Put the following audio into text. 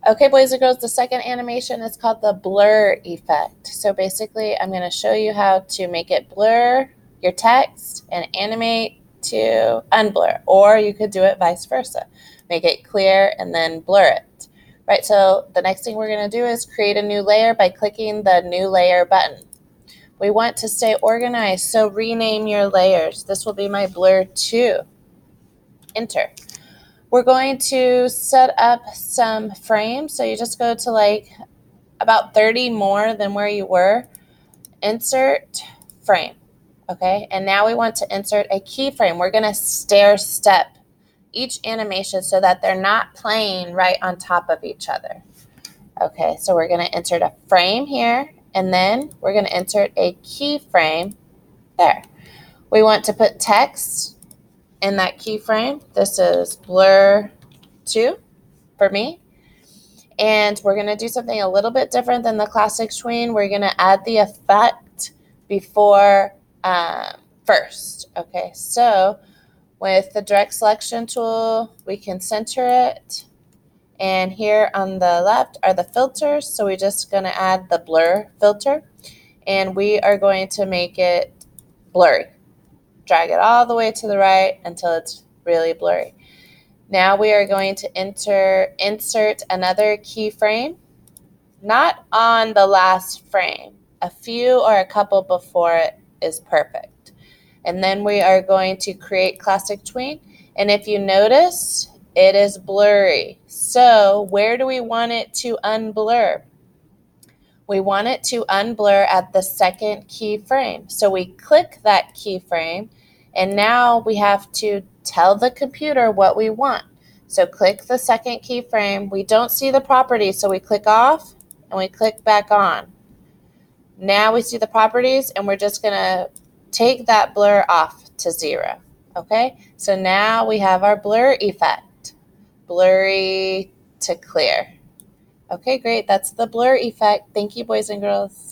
Okay, boys and girls, the second animation is called the blur effect. So basically, I'm going to show you how to make it blur your text and animate to unblur, or you could do it vice versa. Make it clear and then blur it. Right, so the next thing we're going to do is create a new layer by clicking the new layer button. We want to stay organized, so rename your layers. This will be my blur 2. Enter. We're going to set up some frames. So you just go to like about 30 more than where you were. Insert frame. Okay, and now we want to insert a keyframe. We're going to stair step each animation so that they're not playing right on top of each other. Okay, so we're going to insert a frame here, and then we're going to insert a keyframe there. We want to put text in that keyframe. This is blur 2 for me. And we're going to do something a little bit different than the classic tween. We're going to add the effect before first. Okay, so with the direct selection tool, we can center it. And here on the left are the filters. So we're just going to add the blur filter. And we are going to make it blurry. Drag it all the way to the right until it's really blurry. Now we are going to insert another keyframe, not on the last frame. A few or a couple before it is perfect. And then we are going to create classic tween. And if you notice, it is blurry. So where do we want it to unblur? We want it to unblur at the second keyframe. So we click that keyframe, and now we have to tell the computer what we want. So click the second keyframe. We don't see the properties, so we click off and we click back on. Now we see the properties, and we're just going to take that blur off to 0. Okay, so now we have our blur effect, blurry to clear. Okay, great. That's the blur effect. Thank you, boys and girls.